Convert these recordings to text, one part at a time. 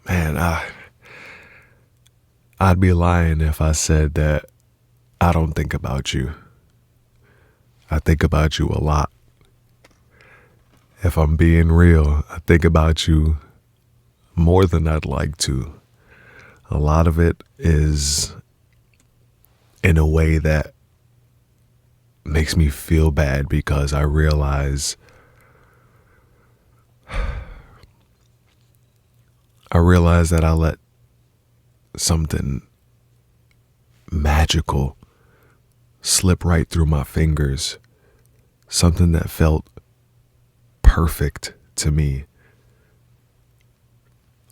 Man, I'd be lying if I said that I don't think about you. I think about you a lot. If I'm being real, I think about you more than I'd like to. A lot of it is in a way that makes me feel bad because I realize that I let something magical slip right through my fingers, something that felt perfect to me.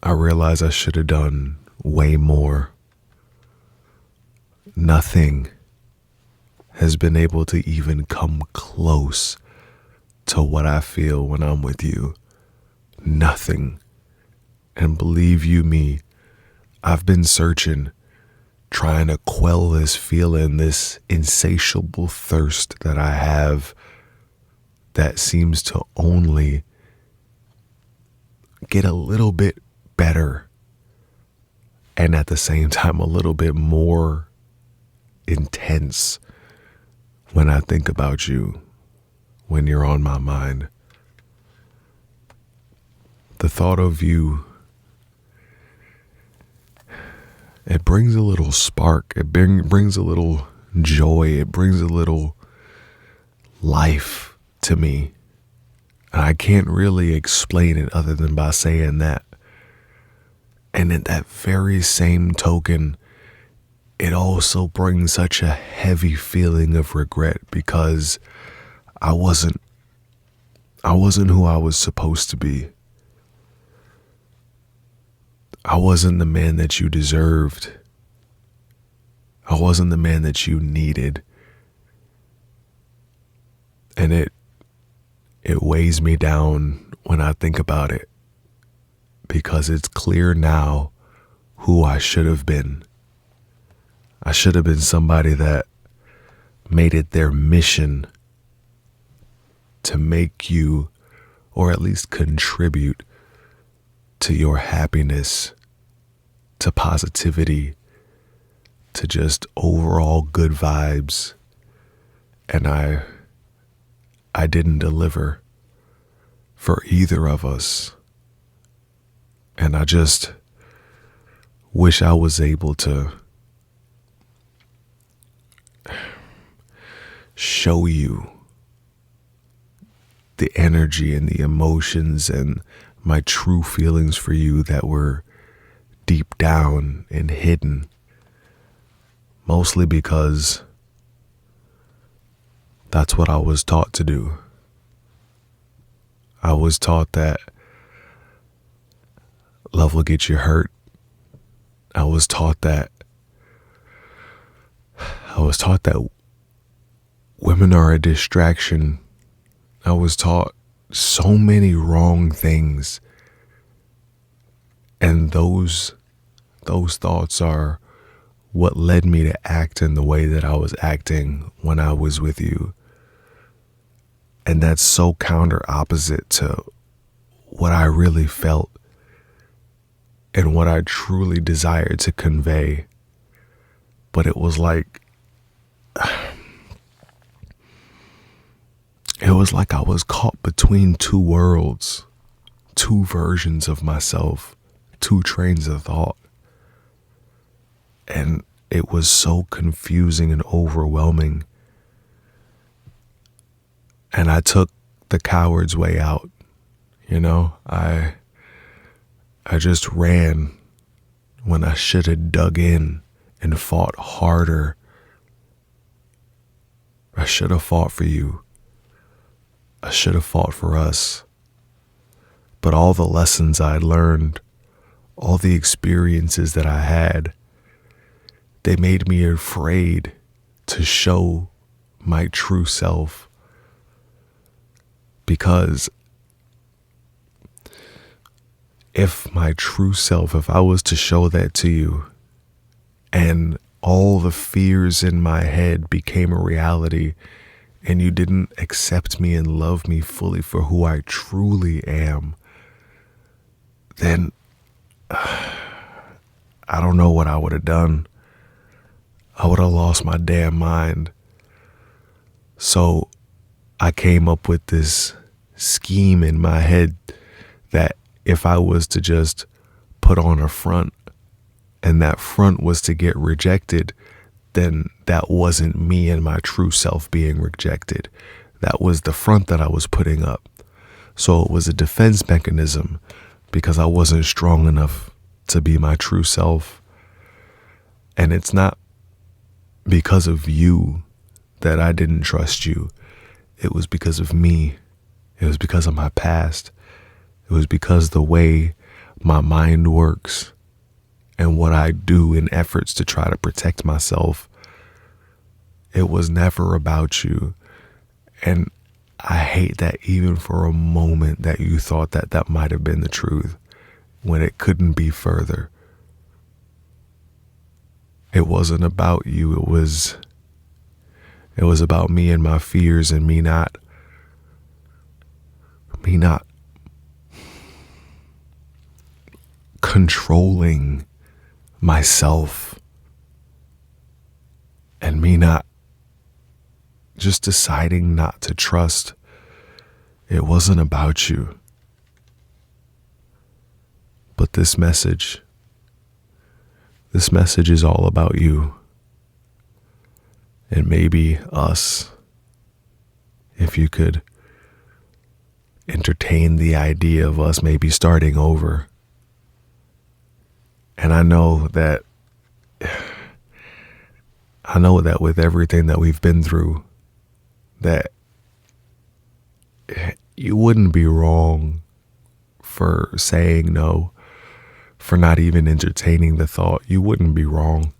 I realize I should have done way more. Nothing has been able to even come close to what I feel when I'm with you. Nothing. And believe you me, I've been searching, trying to quell this feeling, this insatiable thirst that I have that seems to only get a little bit better and at the same time a little bit more intense when I think about you, when you're on my mind. The thought of you, it brings a little spark, it brings a little joy, it brings a little life to me. And I can't really explain it other than by saying that. And at that very same token, it also brings such a heavy feeling of regret because I wasn't who I was supposed to be. I wasn't the man that you deserved. I wasn't the man that you needed. And it weighs me down when I think about it because it's clear now who I should have been. I should have been somebody that made it their mission to make you, or at least contribute to your happiness, to positivity, to just overall good vibes. And I didn't deliver for either of us. And I just wish I was able to show you the energy and the emotions and my true feelings for you that were deep down and hidden, mostly because that's what I was taught to do. I was taught that love will get you hurt. I was taught that women are a distraction. I was taught so many wrong things. And those thoughts are what led me to act in the way that I was acting when I was with you. And that's so counter opposite to what I really felt and what I truly desired to convey. But it was like I was caught between two worlds, two versions of myself, two trains of thought. And it was so confusing and overwhelming. And I took the coward's way out. You know, I just ran when I should have dug in and fought harder. I should have fought for you. I should have fought for us. But all the lessons I learned, all the experiences that I had, they made me afraid to show my true self. Because if my true self, if I was to show that to you and all the fears in my head became a reality and you didn't accept me and love me fully for who I truly am, then I don't know what I would have done. I would have lost my damn mind. So I came up with this scheme in my head that if I was to just put on a front and that front was to get rejected, then that wasn't me and my true self being rejected. That was the front that I was putting up. So it was a defense mechanism because I wasn't strong enough to be my true self. And it's not because of you that I didn't trust you. It was because of me. It was because of my past. It was because the way my mind works and what I do in efforts to try to protect myself. It was never about you. And I hate that even for a moment that you thought that that might have been the truth when it couldn't be further. It wasn't about you. It was about me and my fears and me not controlling myself and me not just deciding not to trust. It wasn't about you. But this message is all about you. And maybe us, if you could entertain the idea of us maybe starting over. And I know that with everything that we've been through, that you wouldn't be wrong for saying no, for not even entertaining the thought. You wouldn't be wrong.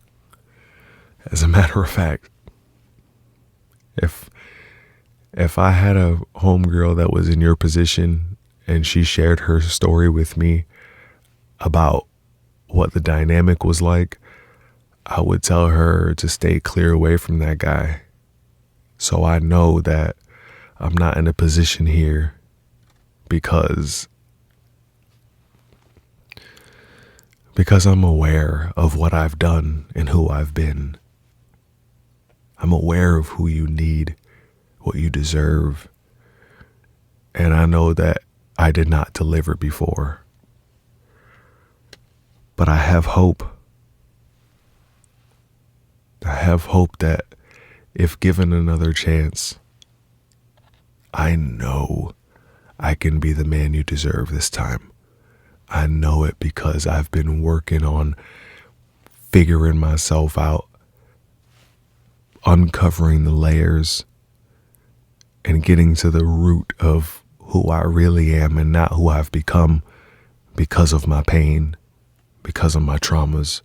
As a matter of fact, if I had a homegirl that was in your position and she shared her story with me about what the dynamic was like, I would tell her to stay clear away from that guy. So I know that I'm not in a position here because I'm aware of what I've done and who I've been. I'm aware of who you need, what you deserve. And I know that I did not deliver before. But I have hope. I have hope that if given another chance, I know I can be the man you deserve this time. I know it because I've been working on figuring myself out, uncovering the layers, and getting to the root of who I really am and not who I've become because of my pain, because of my traumas.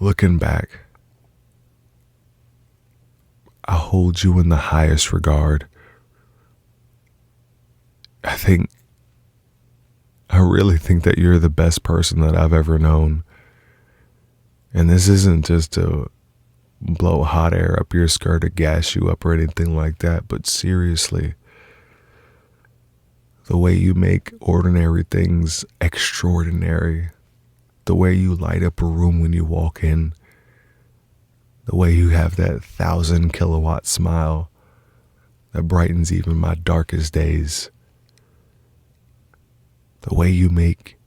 Looking back, I hold you in the highest regard. I really think that you're the best person that I've ever known. And this isn't just to blow hot air up your skirt or gas you up or anything like that, but seriously, the way you make ordinary things extraordinary, the way you light up a room when you walk in, the way you have that 1,000-kilowatt smile that brightens even my darkest days, the way you make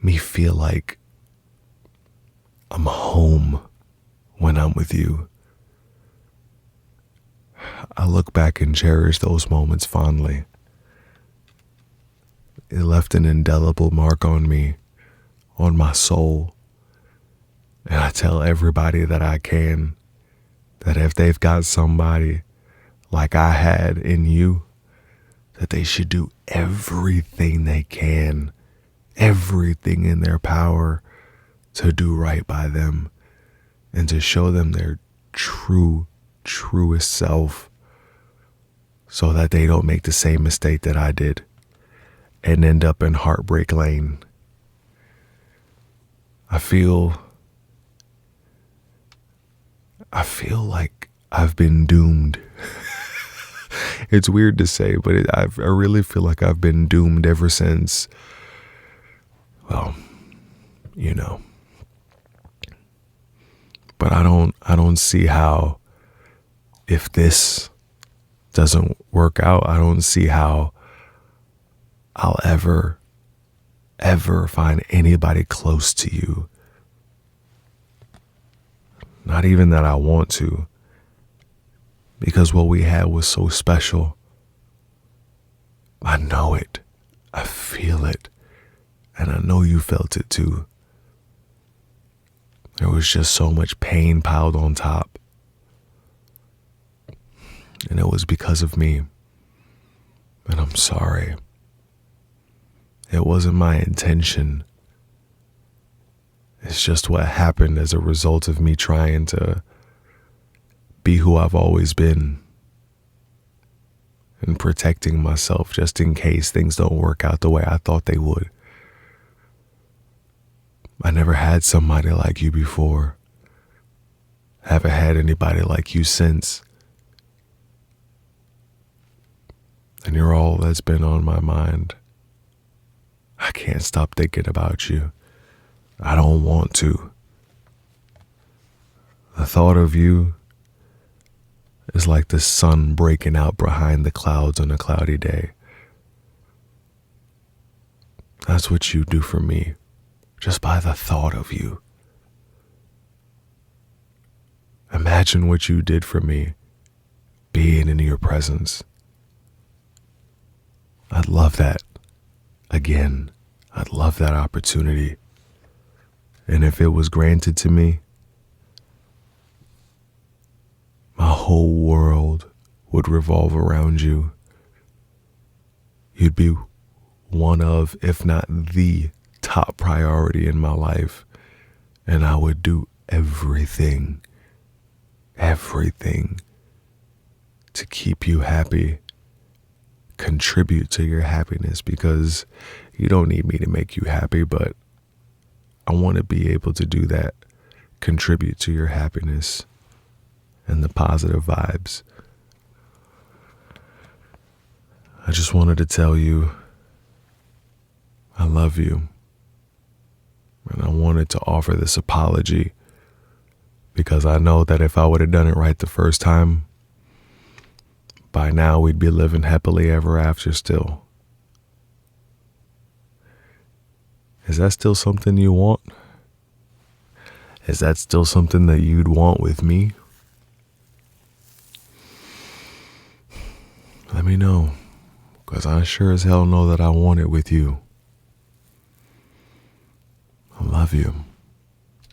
me feel like I'm home when I'm with you. I look back and cherish those moments fondly. It left an indelible mark on me, on my soul. And I tell everybody that I can that if they've got somebody like I had in you, that they should do everything they can, everything in their power to do right by them and to show them their truest self so that they don't make the same mistake that I did and end up in heartbreak lane. I feel like I've been doomed. It's weird to say, but I really feel like I've been doomed ever since, well, you know. But I don't see how, if this doesn't work out, I don't see how I'll ever find anybody close to you. Not even that I want to, because what we had was so special. I know it. I feel it. And I know you felt it too. There was just so much pain piled on top. And it was because of me. And I'm sorry. It wasn't my intention. It's just what happened as a result of me trying to be who I've always been and protecting myself just in case things don't work out the way I thought they would. I never had somebody like you before. Haven't had anybody like you since. And you're all that's been on my mind. I can't stop thinking about you. I don't want to. The thought of you is like the sun breaking out behind the clouds on a cloudy day. That's what you do for me, just by the thought of you. Imagine what you did for me, being in your presence. I'd love that. Again, I'd love that opportunity. And if it was granted to me, my whole world would revolve around you. You'd be one of, if not the top priority in my life. And I would do everything to keep you happy, contribute to your happiness, because you don't need me to make you happy, but I want to be able to do that, contribute to your happiness and the positive vibes. I just wanted to tell you I love you. And I wanted to offer this apology because I know that if I would have done it right the first time, by now we'd be living happily ever after still. Is that still something you want? Is that still something that you'd want with me? Let me know, because I sure as hell know that I want it with you. I love you.